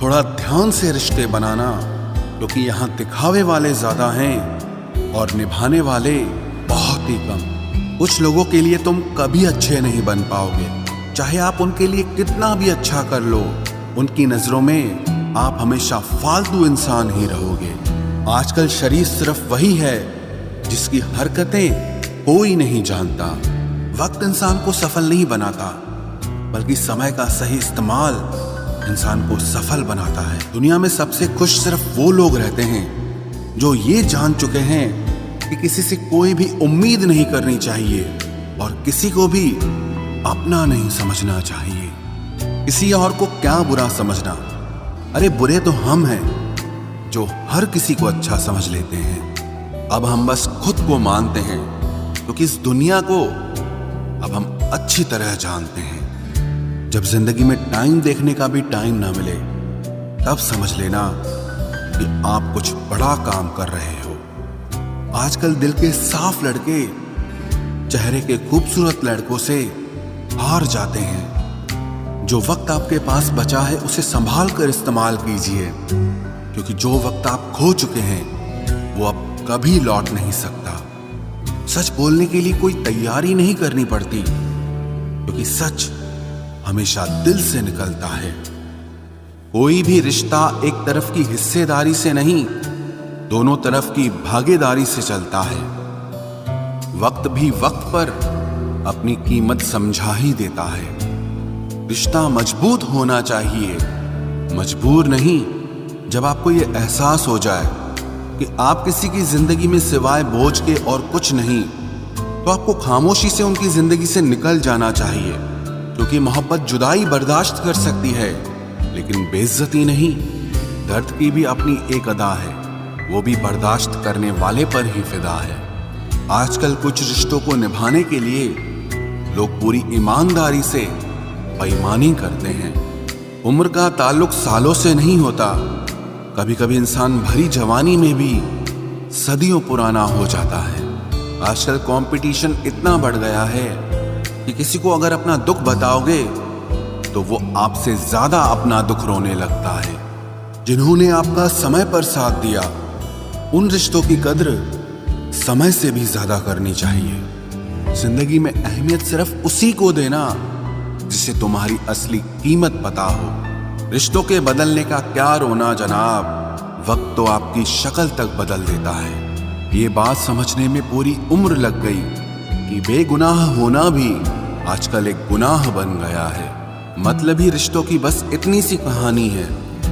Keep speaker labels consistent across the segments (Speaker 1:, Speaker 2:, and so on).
Speaker 1: थोड़ा ध्यान से रिश्ते बनाना, क्योंकि यहाँ दिखावे वाले ज्यादा हैं और निभाने वाले बहुत ही कम। कुछ लोगों के लिए तुम कभी अच्छे नहीं बन पाओगे, चाहे आप उनके लिए कितना भी अच्छा कर लो। उनकी नजरों में आप हमेशा फालतू इंसान ही रहोगे। आजकल शरीफ सिर्फ वही है जिसकी हरकतें कोई नहीं जानता। वक्त इंसान को सफल नहीं बनाता, बल्कि समय का सही इस्तेमाल इंसान को सफल बनाता है। दुनिया में सबसे खुश सिर्फ वो लोग रहते हैं जो ये जान चुके हैं कि किसी से कोई भी उम्मीद नहीं करनी चाहिए और किसी को भी अपना नहीं समझना चाहिए। किसी और को क्या बुरा समझना, अरे बुरे तो हम हैं जो हर किसी को अच्छा समझ लेते हैं। अब हम बस खुद को मानते हैं, क्योंकि इस दुनिया को अब हम अच्छी तरह जानते हैं। जब जिंदगी में टाइम देखने का भी टाइम ना मिले, तब समझ लेना कि आप कुछ बड़ा काम कर रहे हो। आजकल दिल के साफ लड़के चेहरे के खूबसूरत लड़कों से हार जाते हैं। जो वक्त आपके पास बचा है उसे संभाल कर इस्तेमाल कीजिए, क्योंकि जो वक्त आप खो चुके हैं वो अब कभी लौट नहीं सकता। सच बोलने के लिए कोई तैयारी नहीं करनी पड़ती, क्योंकि सच हमेशा दिल से निकलता है। कोई भी रिश्ता एक तरफ की हिस्सेदारी से नहीं, दोनों तरफ की भागीदारी से चलता है। वक्त भी वक्त पर अपनी कीमत समझा ही देता है। रिश्ता मजबूत होना चाहिए, मजबूर नहीं। जब आपको यह एहसास हो जाए कि आप किसी की जिंदगी में सिवाय बोझ के और कुछ नहीं, तो आपको खामोशी से उनकी जिंदगी से निकल जाना चाहिए, क्योंकि मोहब्बत जुदाई बर्दाश्त कर सकती है, लेकिन बेइज्जती नहीं। दर्द की भी अपनी एक अदा है, वो भी बर्दाश्त करने वाले पर ही फिदा है। आजकल कुछ रिश्तों को निभाने के लिए लोग पूरी ईमानदारी से बेईमानी करते हैं। उम्र का ताल्लुक सालों से नहीं होता। कभी कभी इंसान भरी जवानी में भी सदियों पुराना हो जाता है। आजकल कंपटीशन इतना बढ़ गया है कि किसी को अगर अपना दुख बताओगे तो वो आपसे ज्यादा अपना दुख रोने लगता है। जिन्होंने आपका समय पर साथ दिया, उन रिश्तों की कद्र समय से भी ज्यादा करनी चाहिए। जिंदगी में अहमियत सिर्फ उसी को देना जिसे तुम्हारी असली कीमत पता हो। रिश्तों के बदलने का क्या रोना जनाब, वक्त तो आपकी शक्ल तक बदल देता है। ये बात समझने में पूरी उम्र लग गई कि बेगुनाह होना भी आजकल एक गुनाह बन गया है। मतलबी रिश्तों की बस इतनी सी कहानी है।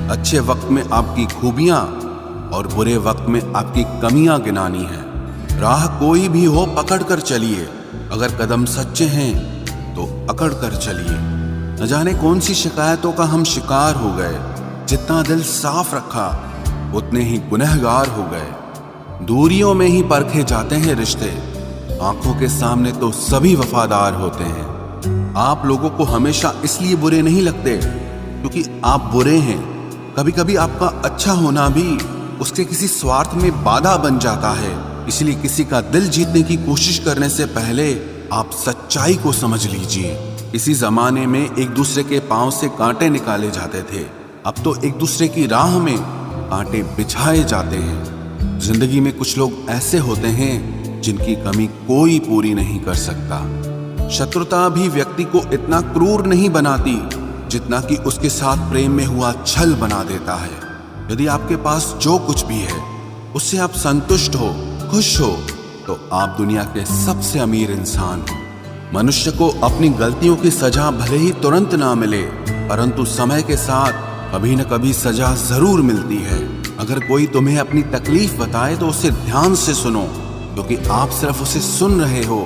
Speaker 1: अच्छे वक्त में आपकी खूबियां और बुरे वक्त में आपकी कमियां गिनानी है। राह कोई भी हो पकड़ कर चलिए, अगर कदम सच्चे हैं तो अकड़ कर चलिए। न जाने कौन सी शिकायतों का हम शिकार हो गए। जितना दिल साफ रखा उतने ही गुनहगार हो गए। दूरियों में ही परखे जाते हैं रिश्ते, आंखों के सामने तो सभी वफादार होते हैं। आप लोगों को हमेशा इसलिए बुरे नहीं लगते क्योंकि आप बुरे हैं। कभी कभी आपका अच्छा होना भी उसके किसी स्वार्थ में बाधा बन जाता है। इसलिए किसी का दिल जीतने की कोशिश करने से पहले आप सच्चाई को समझ लीजिए। इसी जमाने में एक दूसरे के पांव से कांटे निकाले जाते थे, अब तो एक दूसरे की राह में कांटे बिछाए जाते हैं। जिंदगी में कुछ लोग ऐसे होते हैं जिनकी कमी कोई पूरी नहीं कर सकता। शत्रुता भी व्यक्ति को इतना क्रूर नहीं बनाती जितना कि उसके साथ प्रेम में हुआ छल बना देता है। यदि आपके पास जो कुछ भी है उससे आप संतुष्ट हो, खुश हो, तो आप दुनिया के सबसे अमीर इंसान हो। मनुष्य को अपनी गलतियों की सजा भले ही तुरंत ना मिले, परंतु समय के साथ कभी न कभी सजा जरूर मिलती है। अगर कोई तुम्हें अपनी तकलीफ बताए तो उसे ध्यान से सुनो, क्योंकि आप सिर्फ उसे सुन रहे हो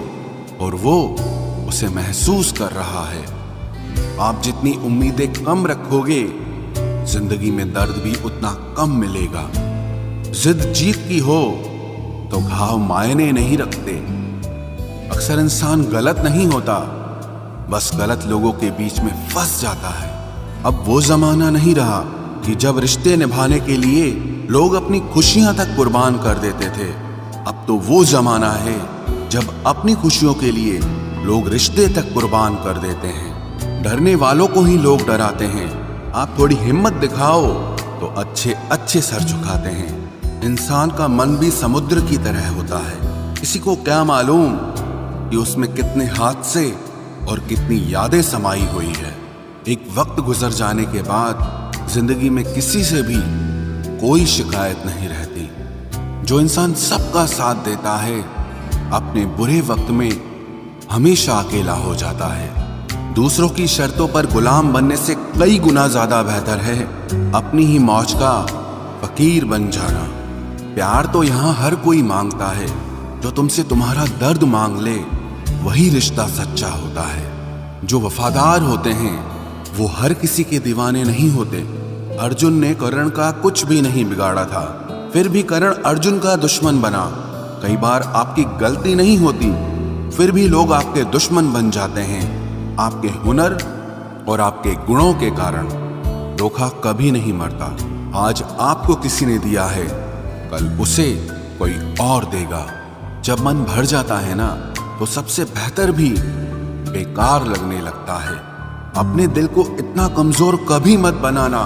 Speaker 1: और वो उसे महसूस कर रहा है। आप जितनी उम्मीदें कम रखोगे, जिंदगी में दर्द भी उतना कम मिलेगा। जिद जीत की हो तो घाव मायने नहीं रखते। अक्सर इंसान गलत नहीं होता, बस गलत लोगों के बीच में फंस जाता है। अब वो जमाना नहीं रहा कि जब रिश्ते निभाने के लिए लोग अपनी खुशियां तक कुर्बान कर देते थे। अब तो वो जमाना है जब अपनी खुशियों के लिए लोग रिश्ते तक कुर्बान कर देते हैं। डरने वालों को ही लोग डराते हैं, आप थोड़ी हिम्मत दिखाओ तो अच्छे अच्छे सर झुकाते हैं। इंसान का मन भी समुद्र की तरह होता है। किसी को क्या मालूम कि उसमें कितने हादसे और कितनी यादें समाई हुई है। एक वक्त गुजर जाने के बाद जिंदगी में किसी से भी कोई शिकायत नहीं रहती। जो इंसान सबका साथ देता है अपने बुरे वक्त में हमेशा अकेला हो जाता है। दूसरों की शर्तों पर गुलाम बनने से कई गुना ज्यादा बेहतर है अपनी ही मौज का फकीर बन जाना। प्यार तो यहाँ हर कोई मांगता है, जो तुमसे तुम्हारा दर्द मांग ले वही रिश्ता सच्चा होता है। जो वफादार होते हैं वो हर किसी के दीवाने नहीं होते। अर्जुन ने कर्ण का कुछ भी नहीं बिगाड़ा था, फिर भी कर्ण अर्जुन का दुश्मन बना। कई बार आपकी गलती नहीं होती, फिर भी लोग आपके दुश्मन बन जाते हैं आपके हुनर और आपके गुणों के कारण। धोखा कभी नहीं मरता। आज आपको किसी ने दिया है, कल उसे कोई और देगा। जब मन भर जाता है ना, तो सबसे बेहतर भी बेकार लगने लगता है। अपने दिल को इतना कमजोर कभी मत बनाना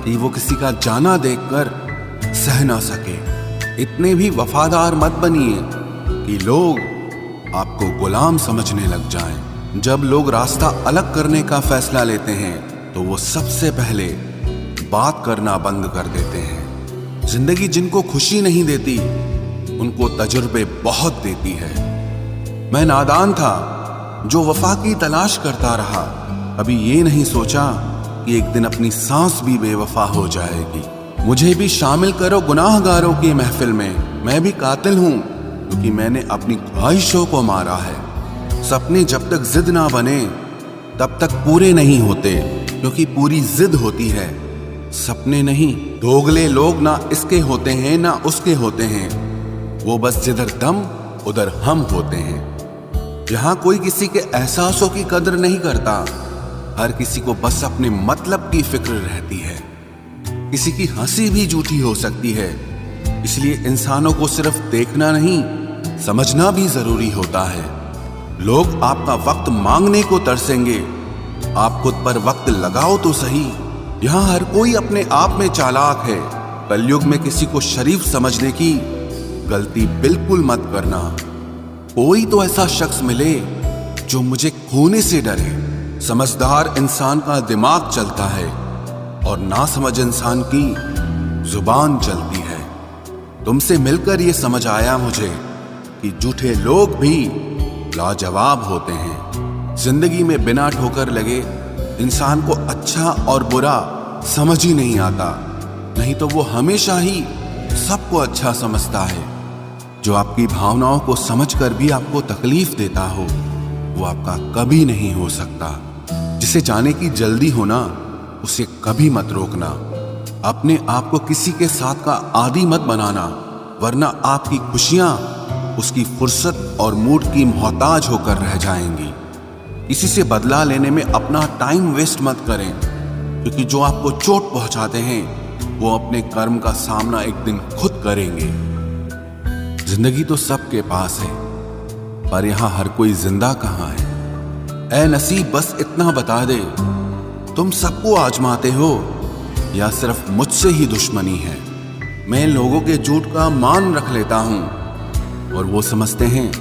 Speaker 1: कि वो किसी का जाना देखकर सह ना सके। इतने भी वफादार मत बनिए कि लोग आपको गुलाम समझने लग जाएं। जब लोग रास्ता अलग करने का फैसला लेते हैं तो वो सबसे पहले बात करना बंद कर देते हैं। जिंदगी जिनको खुशी नहीं देती उनको तजुर्बे बहुत देती है। मैं नादान था जो वफा की तलाश करता रहा। कभी ये नहीं सोचा कि एक दिन अपनी सांस भी बेवफा हो जाएगी। मुझे भी शामिल करो गुनाहगारों की महफिल में। मैं भी कातिल हूं क्योंकि मैंने अपनी ख्वाहिशों को मारा है। सपने जब तक जिद ना बने तब तक पूरे नहीं होते, क्योंकि पूरी जिद होती है, सपने नहीं। दोगले लोग ना इसके होते हैं ना उसके होते हैं, वो बस जिधर दम उधर हम होते हैं। यहाँ कोई किसी के एहसासों की कदर नहीं करता। हर किसी को बस अपने मतलब की फिक्र रहती है। किसी की हंसी भी झूठी हो सकती है, इसलिए इंसानों को सिर्फ देखना नहीं समझना भी जरूरी होता है। लोग आपका वक्त मांगने को तरसेंगे, आप खुद पर वक्त लगाओ तो सही। यहाँ हर कोई अपने आप में चालाक है। कलयुग में किसी को शरीफ समझने की गलती बिल्कुल मत करना। कोई तो ऐसा शख्स मिले जो मुझे खोने से डरे। समझदार इंसान का दिमाग चलता है और नासमझ इंसान की जुबान चलती है। तुमसे मिलकर ये समझ आया मुझे कि झूठे लोग भी लाजवाब होते हैं। जिंदगी में बिना ठोकर लगे इंसान को अच्छा और बुरा समझ ही नहीं आता, नहीं तो वो हमेशा ही सबको अच्छा समझता है। जो आपकी भावनाओं को समझकर भी आपको तकलीफ देता हो वो आपका कभी नहीं हो सकता। जिसे जाने की जल्दी हो ना, उसे कभी मत रोकना। अपने आप को किसी के साथ का आदी मत बनाना, वरना आपकी खुशियां उसकी फुर्सत और मूड की मोहताज होकर रह जाएंगी। किसी से बदला लेने में अपना टाइम वेस्ट मत करें, क्योंकि जो आपको चोट पहुंचाते हैं वो अपने कर्म का सामना एक दिन खुद करेंगे। जिंदगी तो सबके पास है, पर यहां हर कोई जिंदा कहां है। ऐ नसीब बस इतना बता दे, तुम सबको आजमाते हो या सिर्फ मुझसे ही दुश्मनी है। मैं लोगों के झूठ का मान रख लेता हूं और वो समझते हैं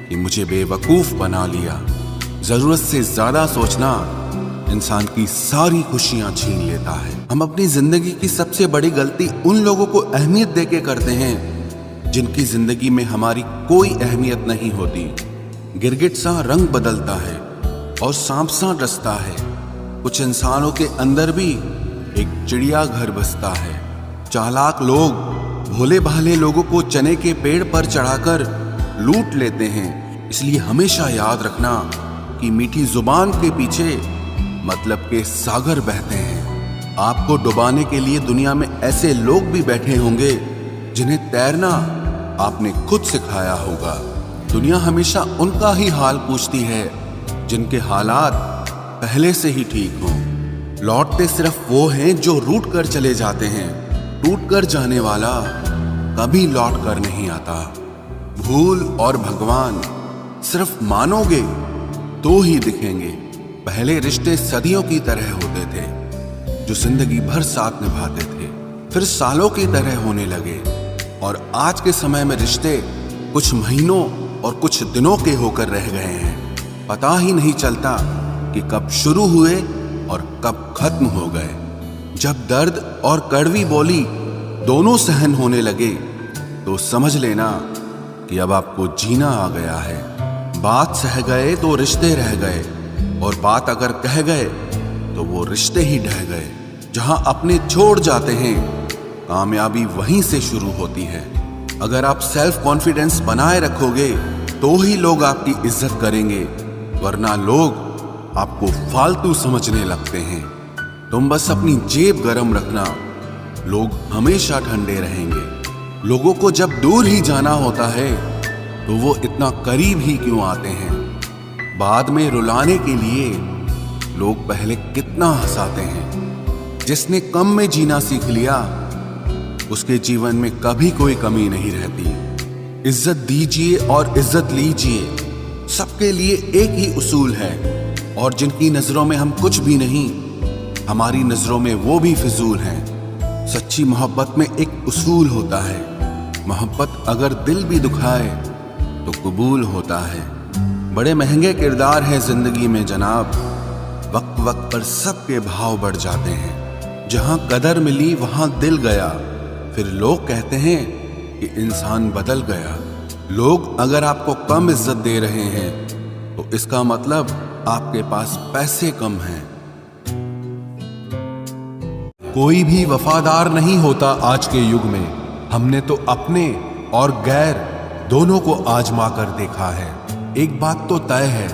Speaker 1: कि मुझे बेवकूफ बना लिया। जरूरत से ज्यादा सोचना इंसान की सारी खुशियां छीन लेता है। हम अपनी जिंदगी की सबसे बड़ी गलती उन लोगों को अहमियत देके करते हैं जिनकी जिंदगी में हमारी कोई अहमियत नहीं होती। गिरगिट सा रंग बदलता है और सांप सा डसता है। कुछ इंसानों के अंदर भी एक चिड़िया घर बसता है। चालाक लोग भोले भाले लोगों को चने के पेड़ पर चढ़ाकर लूट लेते हैं। इसलिए हमेशा याद रखना कि मीठी जुबान के पीछे मतलब के सागर बहते हैं। आपको डुबाने के लिए दुनिया में ऐसे लोग भी बैठे होंगे जिन्हें तैरना आपने खुद सिखाया होगा। दुनिया हमेशा उनका ही हाल पूछती है जिनके हालात पहले से ही ठीक हों। लौटते सिर्फ वो हैं जो रूठ कर चले जाते हैं। टूट कर जाने वाला कभी लौट कर नहीं आता। भूल और भगवान सिर्फ मानोगे तो ही दिखेंगे। पहले रिश्ते सदियों की तरह होते थे। जो जिंदगी भर साथ निभाते थे फिर सालों की तरह होने लगे, और आज के समय में रिश्ते कुछ महीनों और कुछ दिनों के होकर रह गए हैं। पता ही नहीं चलता कि कब शुरू हुए और कब खत्म हो गए। जब दर्द और कड़वी बोली दोनों सहन होने लगे तो समझ लेना कि अब आपको जीना आ गया है। बात सह गए तो रिश्ते रह गए, और बात अगर कह गए तो वो रिश्ते ही ढह गए। जहां अपने छोड़ जाते हैं, कामयाबी वहीं से शुरू होती है। अगर आप सेल्फ कॉन्फिडेंस बनाए रखोगे तो ही लोग आपकी इज्जत करेंगे, वरना लोग आपको फालतू समझने लगते हैं। तुम बस अपनी जेब गरम रखना, लोग हमेशा ठंडे रहेंगे। लोगों को जब दूर ही जाना होता है तो वो इतना करीब ही क्यों आते हैं? बाद में रुलाने के लिए लोग पहले कितना हंसाते हैं। जिसने कम में जीना सीख लिया उसके जीवन में कभी कोई कमी नहीं रहती। इज्जत दीजिए और इज्जत लीजिए, सबके लिए एक ही उसूल है, और जिनकी नजरों में हम कुछ भी नहीं, हमारी नजरों में वो भी फिजूल हैं। सच्ची मोहब्बत में एक उसूल होता है, मोहब्बत अगर दिल भी दुखाए तो कबूल होता है। बड़े महंगे किरदार हैं जिंदगी में जनाब, वक्त वक्त पर सबके भाव बढ़ जाते हैं। जहां कदर मिली वहां दिल गया, फिर लोग कहते हैं कि इंसान बदल गया। लोग अगर आपको कम इज्जत दे रहे हैं तो इसका मतलब आपके पास पैसे कम हैं। कोई भी वफादार नहीं होता आज के युग में। हमने तो अपने और गैर दोनों को आजमा कर देखा है। एक बात तो तय है,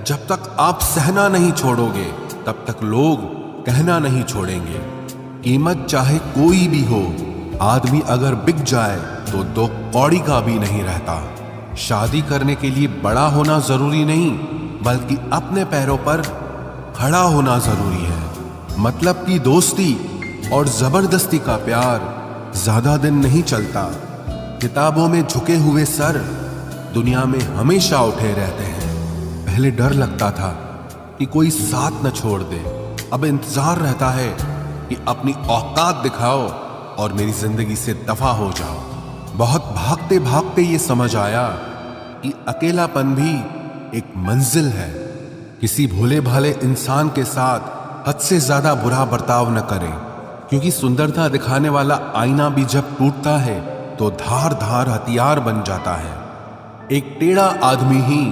Speaker 1: जब तक आप सहना नहीं छोड़ोगे तब तक लोग कहना नहीं छोड़ेंगे। कीमत चाहे कोई भी हो, आदमी अगर बिक जाए तो दो कौड़ी का भी नहीं रहता। शादी करने के लिए बड़ा होना जरूरी नहीं, बल्कि अपने पैरों पर खड़ा होना जरूरी है। मतलब की दोस्ती और जबरदस्ती का प्यार ज्यादा दिन नहीं चलता। किताबों में झुके हुए सर दुनिया में हमेशा उठे रहते हैं। पहले डर लगता था कि कोई साथ न छोड़ दे, अब इंतजार रहता है कि अपनी औकात दिखाओ और मेरी जिंदगी से दफा हो जाओ। बहुत भागते भागते ये समझ आया कि अकेलापन भी एक मंजिल है। किसी भोले भाले इंसान के साथ हद से ज्यादा बुरा बर्ताव न करें, क्योंकि सुंदरता दिखाने वाला आईना भी जब टूटता है तो धार धार हथियार बन जाता है। एक टेढ़ा आदमी ही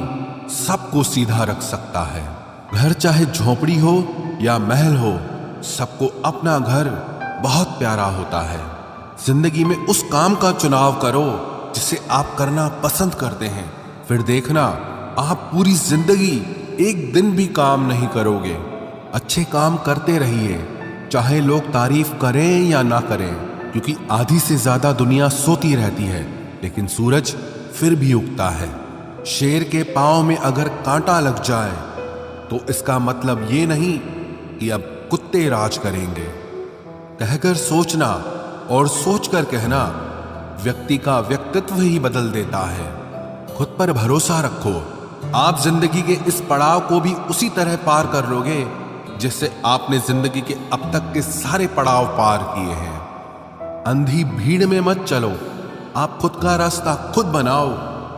Speaker 1: सबको सीधा रख सकता है। घर चाहे झोपड़ी हो या महल हो, सबको अपना घर बहुत प्यारा होता है। जिंदगी में उस काम का चुनाव करो जिसे आप करना पसंद करते हैं, फिर देखना आप पूरी जिंदगी एक दिन भी काम नहीं करोगे। अच्छे काम करते रहिए, चाहे लोग तारीफ करें या ना करें, क्योंकि आधी से ज्यादा दुनिया सोती रहती है लेकिन सूरज फिर भी उगता है। शेर के पांव में अगर कांटा लग जाए तो इसका मतलब ये नहीं कि अब कुत्ते राज करेंगे। कहकर सोचना और सोचकर कहना व्यक्ति का व्यक्तित्व ही बदल देता है। खुद पर भरोसा रखो, आप जिंदगी के इस पड़ाव को भी उसी तरह पार कर लोगे जिससे आपने जिंदगी के अब तक के सारे पड़ाव पार किए हैं। अंधी भीड़ में मत चलो, आप खुद का रास्ता खुद बनाओ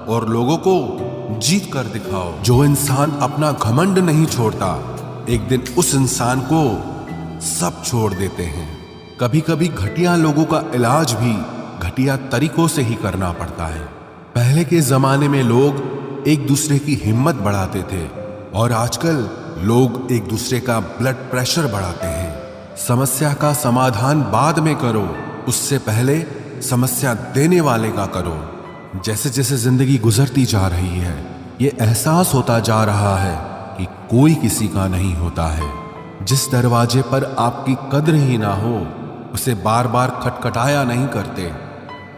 Speaker 1: और लोगों को जीत कर दिखाओ। जो इंसान अपना घमंड नहीं छोड़ता, एक दिन उस इंसान को सब छोड़ देते हैं। कभी कभी घटिया लोगों का इलाज भी घटिया तरीकों से ही करना पड़ता है। पहले के जमाने में लोग एक दूसरे की हिम्मत बढ़ाते थे, और आजकल लोग एक दूसरे का ब्लड प्रेशर बढ़ाते हैं। समस्या का समाधान बाद में करो, उससे पहले समस्या देने वाले का करो। जैसे जैसे जिंदगी गुजरती जा रही है, ये एहसास होता जा रहा है कि कोई किसी का नहीं होता है। जिस दरवाजे पर आपकी कद्र ही ना हो, उसे बार बार खटखटाया नहीं करते।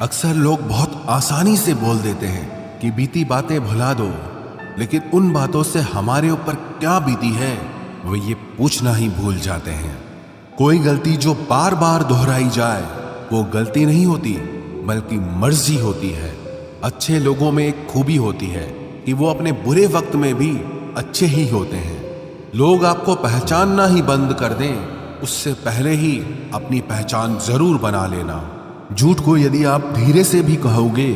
Speaker 1: अक्सर लोग बहुत आसानी से बोल देते हैं कि बीती बातें भुला दो, लेकिन उन बातों से हमारे ऊपर क्या बीती है वो ये पूछना ही भूल जाते हैं। कोई गलती जो बार बार दोहराई जाए वो गलती नहीं होती, बल्कि मर्जी होती है। अच्छे लोगों में एक खूबी होती है कि वो अपने बुरे वक्त में भी अच्छे ही होते हैं। लोग आपको पहचानना ही बंद कर दें उससे पहले ही अपनी पहचान जरूर बना लेना। झूठ को यदि आप धीरे से भी कहोगे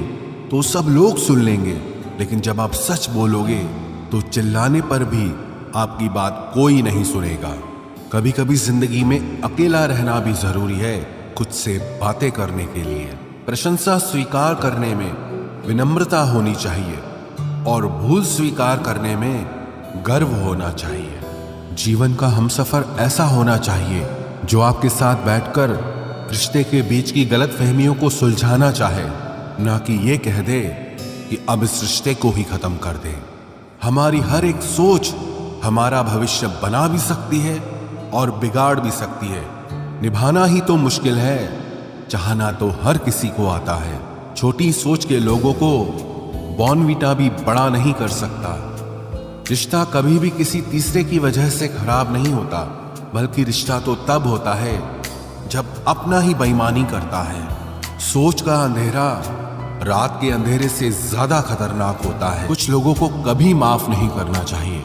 Speaker 1: तो सब लोग सुन लेंगे, लेकिन जब आप सच बोलोगे तो चिल्लाने पर भी आपकी बात कोई नहीं सुनेगा। कभी कभी जिंदगी में अकेला रहना भी जरूरी है, खुद से बातें करने के लिए। प्रशंसा स्वीकार करने में विनम्रता होनी चाहिए और भूल स्वीकार करने में गर्व होना चाहिए। जीवन का हमसफर ऐसा होना चाहिए जो आपके साथ बैठकर रिश्ते के बीच की गलतफहमियों को सुलझाना चाहे, ना कि ये कह दे कि अब इस रिश्ते को ही खत्म कर दे। हमारी हर एक सोच हमारा भविष्य बना भी सकती है और बिगाड़ भी सकती है। निभाना ही तो मुश्किल है, चाहना तो हर किसी को आता है। छोटी सोच के लोगों को बॉर्नवीटा भी बड़ा नहीं कर सकता। रिश्ता कभी भी किसी तीसरे की वजह से खराब नहीं होता, बल्कि रिश्ता तो तब होता है जब अपना ही बेईमानी करता है। सोच का अंधेरा रात के अंधेरे से ज्यादा खतरनाक होता है। कुछ लोगों को कभी माफ नहीं करना चाहिए,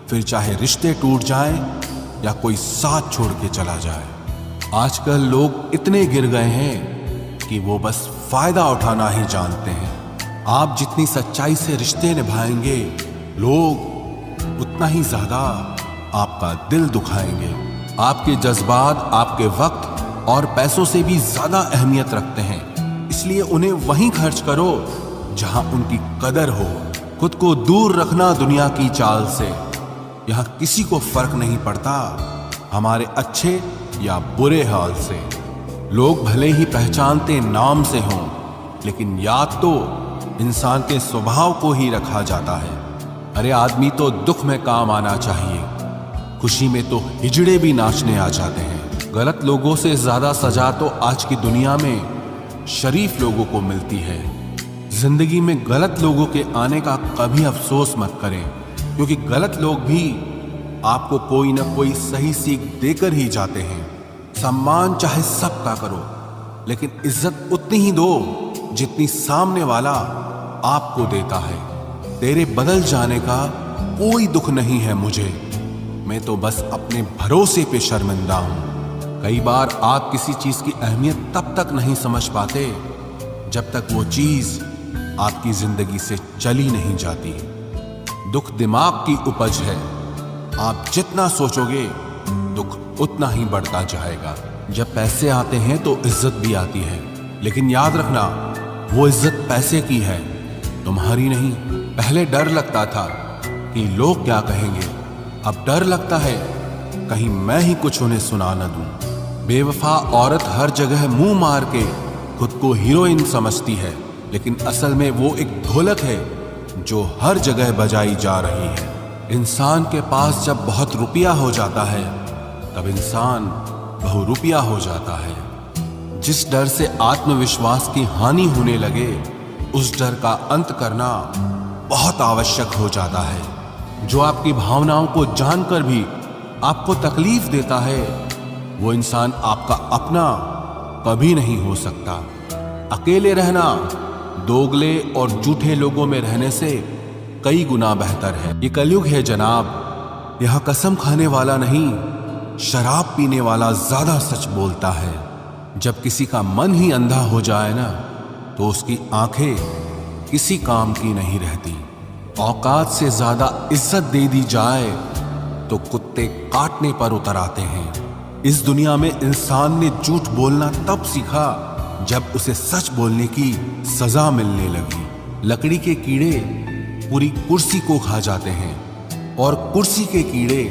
Speaker 1: फिर चाहे रिश्ते टूट जाएं या कोई साथ छोड़ के चला जाए। आजकल लोग इतने गिर गए हैं कि वो बस फायदा उठाना ही जानते हैं। आप जितनी सच्चाई से रिश्ते निभाएंगे, लोग उतना ही ज्यादा आपका दिल दुखाएंगे। आपके जज्बात आपके वक्त और पैसों से भी ज्यादा अहमियत रखते हैं, इसलिए उन्हें वहीं खर्च करो जहां उनकी कदर हो। खुद को दूर रखना दुनिया की चाल से। यहां किसी को फर्क नहीं पड़ता हमारे अच्छे या बुरे हाल से। लोग भले ही पहचानते नाम से हों, लेकिन याद तो इंसान के स्वभाव को ही रखा जाता है। अरे आदमी तो दुख में काम आना चाहिए, खुशी में तो हिजड़े भी नाचने आ जाते हैं। गलत लोगों से ज्यादा सजा तो आज की दुनिया में शरीफ लोगों को मिलती है। जिंदगी में गलत लोगों के आने का कभी अफसोस मत करें, क्योंकि गलत लोग भी आपको कोई ना कोई सही सीख देकर ही जाते हैं। सम्मान चाहे सबका करो, लेकिन इज्जत उतनी ही दो जितनी सामने वाला आपको देता है। तेरे बदल जाने का कोई दुख नहीं है मुझे, मैं तो बस अपने भरोसे पे शर्मिंदा हूं। कई बार आप किसी चीज की अहमियत तब तक नहीं समझ पाते जब तक वो चीज आपकी जिंदगी से चली नहीं जाती। दुख दिमाग की उपज है, आप जितना सोचोगे दुख उतना ही बढ़ता जाएगा। जब पैसे आते हैं तो इज्जत भी आती है, लेकिन याद रखना वो इज्जत पैसे की है, तुम्हारी नहीं। पहले डर लगता था कि लोग क्या कहेंगे, अब डर लगता है कहीं मैं ही कुछ उन्हें सुना न दूं। बेवफा औरत हर जगह मुंह मार के खुद को हीरोइन समझती है, लेकिन असल में वो एक ढोलक है जो हर जगह बजाई जा रही है। इंसान के पास जब बहुत रुपया हो जाता है तब इंसान बहुरुपया हो जाता है। जिस डर से आत्मविश्वास की हानि होने लगे, उस डर का अंत करना बहुत आवश्यक हो जाता है। जो आपकी भावनाओं को जानकर भी आपको तकलीफ देता है, वो इंसान आपका अपना कभी नहीं हो सकता। अकेले रहना दोगले और झूठे लोगों में रहने से कई गुना बेहतर है। ये कलयुग है जनाब, यहां कसम खाने वाला नहीं, शराब पीने वाला ज्यादा सच बोलता है। जब किसी का मन ही अंधा हो जाए ना, तो उसकी आंखें किसी काम की नहीं रहती। औकात से ज्यादा इज्जत दे दी जाए तो कुत्ते काटने पर उतर आते हैं। इस दुनिया में इंसान ने झूठ बोलना तब सीखा जब उसे सच बोलने की सजा मिलने लगी। लकड़ी के कीड़े पूरी कुर्सी को खा जाते हैं और कुर्सी के कीड़े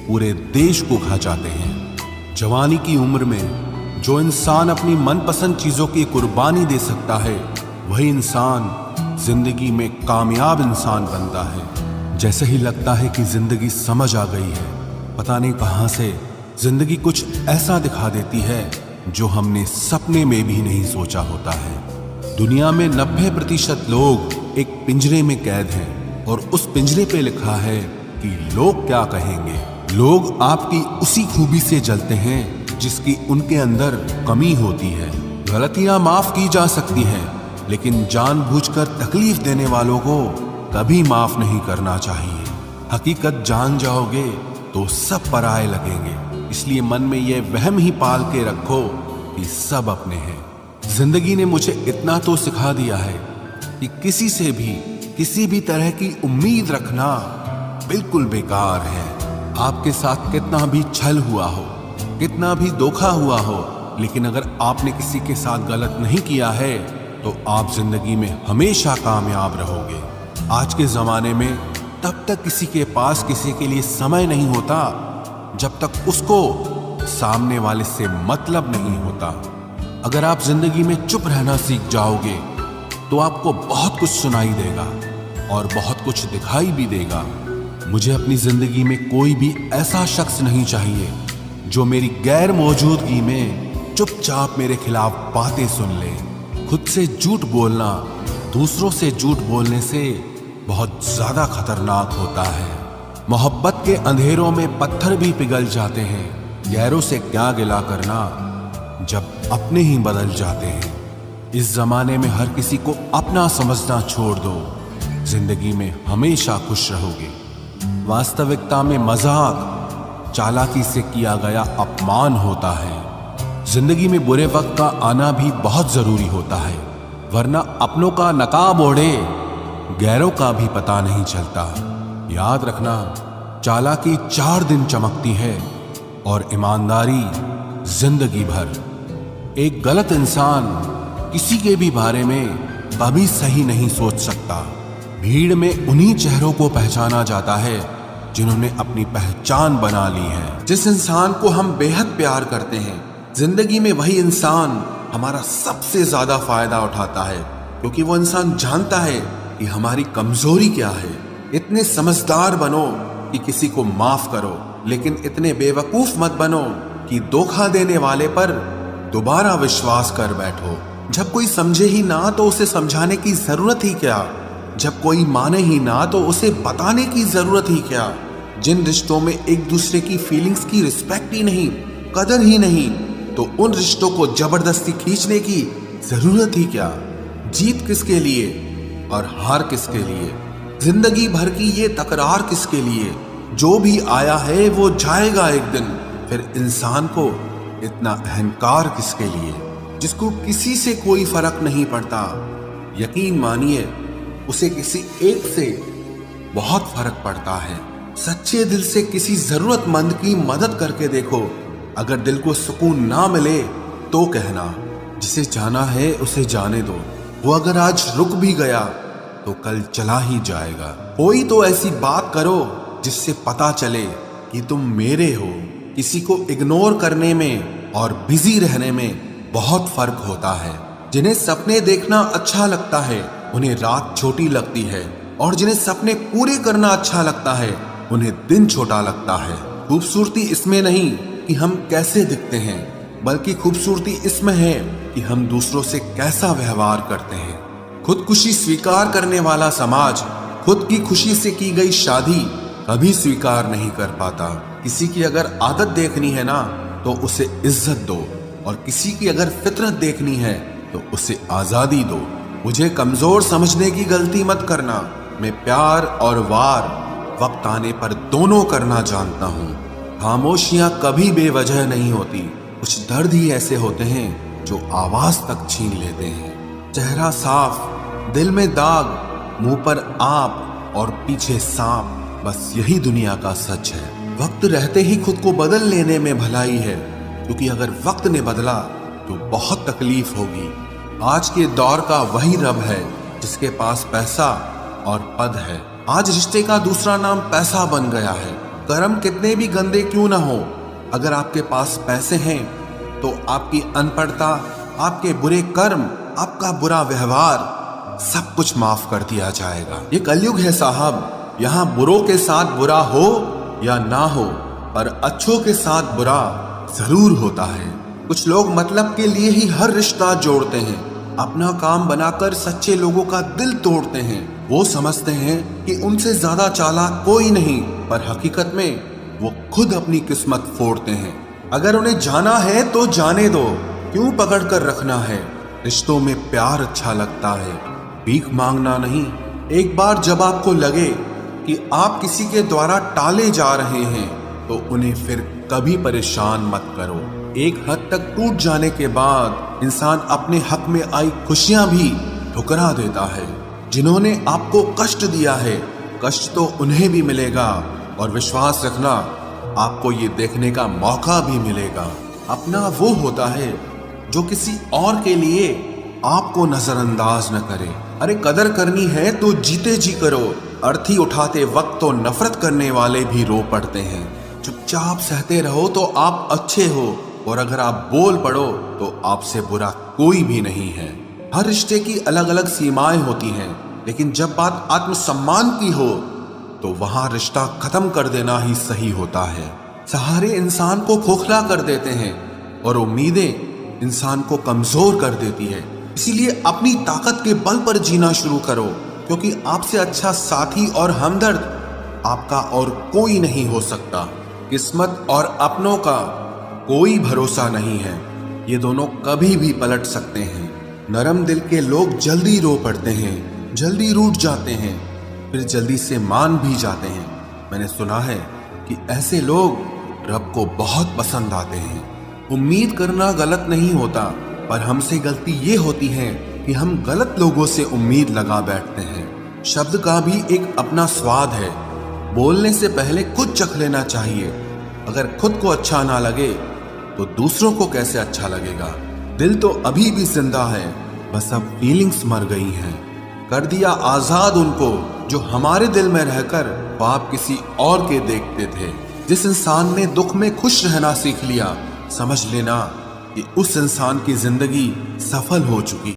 Speaker 1: पूरे देश को खा जाते हैं। जवानी की उम्र में जो इंसान अपनी मनपसंद चीजों की कुर्बानी दे सकता है, वही इंसान जिंदगी में कामयाब इंसान बनता है। जैसे ही लगता है कि जिंदगी समझ आ गई है, पता नहीं कहां से जिंदगी कुछ ऐसा दिखा देती है जो हमने सपने में भी नहीं सोचा होता है। दुनिया में 90% लोग एक पिंजरे में कैद हैं और उस पिंजरे पे लिखा है कि लोग क्या कहेंगे। लोग आपकी उसी खूबी से जलते हैं जिसकी उनके अंदर कमी होती है। गलतियां माफ की जा सकती हैं, लेकिन जानबूझकर तकलीफ देने वालों को कभी माफ नहीं करना चाहिए। हकीकत जान जाओगे तो सब पराये लगेंगे, इसलिए मन में यह वहम ही पाल के रखो कि सब अपने हैं। जिंदगी ने मुझे इतना तो सिखा दिया है कि किसी से भी किसी भी तरह की उम्मीद रखना बिल्कुल बेकार है। आपके साथ कितना भी छल हुआ हो, कितना भी धोखा हुआ हो, लेकिन अगर आपने किसी के साथ गलत नहीं किया है तो आप जिंदगी में हमेशा कामयाब रहोगे। आज के जमाने में तब तक किसी के पास किसी के लिए समय नहीं होता जब तक उसको सामने वाले से मतलब नहीं होता। अगर आप जिंदगी में चुप रहना सीख जाओगे तो आपको बहुत कुछ सुनाई देगा और बहुत कुछ दिखाई भी देगा। मुझे अपनी जिंदगी में कोई भी ऐसा शख्स नहीं चाहिए जो मेरी गैर मौजूदगी में चुपचाप मेरे खिलाफ बातें सुन ले। खुद से झूठ बोलना दूसरों से झूठ बोलने से बहुत ज्यादा खतरनाक होता है। मोहब्बत के अंधेरों में पत्थर भी पिघल जाते हैं, गैरों से क्या गिला करना जब अपने ही बदल जाते हैं। इस जमाने में हर किसी को अपना समझना छोड़ दो, जिंदगी में हमेशा खुश रहोगे। वास्तविकता में मजाक चालाकी से किया गया अपमान होता है। जिंदगी में बुरे वक्त का आना भी बहुत जरूरी होता है, वरना अपनों का नकाब ओढ़े गैरों का भी पता नहीं चलता। याद रखना, चालाकी 4 दिन चमकती है और ईमानदारी जिंदगी भर। एक गलत इंसान किसी के भी बारे में कभी सही नहीं सोच सकता। भीड़ में उन्हीं चेहरों को पहचाना जाता है जिन्होंने अपनी पहचान बना ली है। जिस इंसान को हम बेहद प्यार करते हैं, जिंदगी में वही इंसान हमारा सबसे ज्यादा फायदा उठाता है, क्योंकि वो इंसान जानता है कि हमारी कमजोरी क्या है। इतने समझदार बनो कि किसी को माफ करो, लेकिन इतने बेवकूफ मत बनो कि धोखा देने वाले पर दोबारा विश्वास कर बैठो। जब कोई समझे ही ना तो उसे समझाने की जरूरत ही क्या, जब कोई माने ही ना तो उसे बताने की जरूरत ही क्या। जिन रिश्तों में एक दूसरे की फीलिंग्स की रिस्पेक्ट ही नहीं, कदर ही नहीं, तो उन रिश्तों को जबरदस्ती खींचने की जरूरत ही क्या। जीत किसके लिए और हार किसके लिए, जिंदगी भर की ये तकरार किसके लिए। जो भी आया है वो जाएगा एक दिन, फिर इंसान को इतना अहंकार किसके लिए, जिसको किसी से कोई फर्क नहीं पड़ता। यकीन मानिए, उसे किसी एक से बहुत फर्क पड़ता है। सच्चे दिल से किसी जरूरतमंद की मदद करके देखो। अगर दिल को सुकून ना मिले तो कहना, जिसे जाना है उसे जाने दो। वो अगर आज रुक भी गया तो कल चला ही जाएगा। कोई तो ऐसी बात करो जिससे पता चले कि तुम मेरे हो। किसी को इग्नोर करने में और बिजी रहने में बहुत फर्क होता है। जिन्हें सपने देखना अच्छा लगता है उन्हें रात छोटी लगती है, और जिन्हें सपने पूरे करना अच्छा लगता है उन्हें दिन छोटा लगता है। खूबसूरती इसमें नहीं कि हम कैसे दिखते हैं, बल्कि खूबसूरती इसमें है कि हम दूसरों से कैसा व्यवहार करते हैं। खुदकुशी स्वीकार करने वाला समाज खुद की खुशी से की गई शादी कभी स्वीकार नहीं कर पाता। किसी की अगर आदत देखनी है ना तो उसे इज्जत दो, और किसी की अगर फितरत देखनी है तो उसे आजादी दो। मुझे कमजोर समझने की गलती मत करना। मैं प्यार और वार वक्त आने पर दोनों करना जानता हूँ। खामोशियां कभी बेवजह नहीं होती। कुछ दर्द ही ऐसे होते हैं जो आवाज तक छीन लेते हैं। चेहरा साफ, दिल में दाग, मुंह पर आप और पीछे सांप, बस यही दुनिया का सच है। वक्त रहते ही खुद को बदल लेने में भलाई है, क्योंकि अगर वक्त ने बदला तो बहुत तकलीफ होगी। आज के दौर का वही रब है जिसके पास पैसा और पद है। आज रिश्ते का दूसरा नाम पैसा बन गया है। कर्म कितने भी गंदे क्यों ना हो, अगर आपके पास पैसे हैं तो आपकी अनपढ़ता, आपके बुरे कर्म, आपका बुरा व्यवहार सब कुछ माफ कर दिया जाएगा। ये कलयुग है साहब, यहाँ बुरों के साथ बुरा हो या ना हो, पर अच्छों के साथ बुरा जरूर होता है। कुछ लोग मतलब के लिए ही हर रिश्ता जोड़ते हैं, अपना काम बनाकर सच्चे लोगों का दिल तोड़ते हैं। वो समझते हैं कि उनसे ज्यादा चालाक कोई नहीं, पर हकीकत में वो खुद अपनी किस्मत फोड़ते हैं। अगर उन्हें जाना है तो जाने दो, क्यों पकड़ कर रखना है। रिश्तों में प्यार अच्छा लगता है, भीख मांगना नहीं। एक बार जब आपको लगे कि आप किसी के द्वारा टाले जा रहे हैं तो उन्हें फिर कभी परेशान मत करो। एक हद तक टूट जाने के बाद इंसान अपने हक में आई खुशियां भी ठुकरा देता है। जिन्होंने आपको कष्ट दिया है, कष्ट तो उन्हें भी मिलेगा, और विश्वास रखना, आपको ये देखने का मौका भी मिलेगा। अपना वो होता है जो किसी और के लिए आपको नजरअंदाज न करे। अरे कदर करनी है तो जीते जी करो। अर्थी उठाते वक्त तो नफरत करने वाले भी रो पड़ते हैं। चुपचाप सहते रहो तो आप अच्छे हो, और अगर आप बोल पड़ो तो आपसे बुरा कोई भी नहीं है। हर रिश्ते की अलग अलग सीमाएं होती हैं, लेकिन जब बात आत्मसम्मान की हो तो वहां रिश्ता खत्म कर देना ही सही होता है। सहारे इंसान को खोखला कर देते हैं और उम्मीदें इंसान को कमजोर कर देती है। इसीलिए अपनी ताकत के बल पर जीना शुरू करो, क्योंकि आपसे अच्छा साथी और हमदर्द आपका और कोई नहीं हो सकता। किस्मत और अपनों का कोई भरोसा नहीं है, ये दोनों कभी भी पलट सकते हैं। नरम दिल के लोग जल्दी रो पड़ते हैं, जल्दी रूठ जाते हैं, फिर जल्दी से मान भी जाते हैं। मैंने सुना है कि ऐसे लोग रब को बहुत पसंद आते हैं। उम्मीद करना गलत नहीं होता, पर हमसे गलती ये होती है कि हम गलत लोगों से उम्मीद लगा बैठते हैं। शब्द का भी एक अपना स्वाद है। बोलने से पहले खुद चख लेना चाहिए। अगर खुद को अच्छा ना लगे तो दूसरों को कैसे अच्छा लगेगा। दिल तो अभी भी जिंदा है, बस अब फीलिंग्स मर गई हैं। कर दिया आजाद उनको जो हमारे दिल में रहकर ख्वाब किसी और के देखते थे। जिस इंसान ने दुख में खुश रहना सीख लिया, समझ लेना कि उस इंसान की जिंदगी सफल हो चुकी।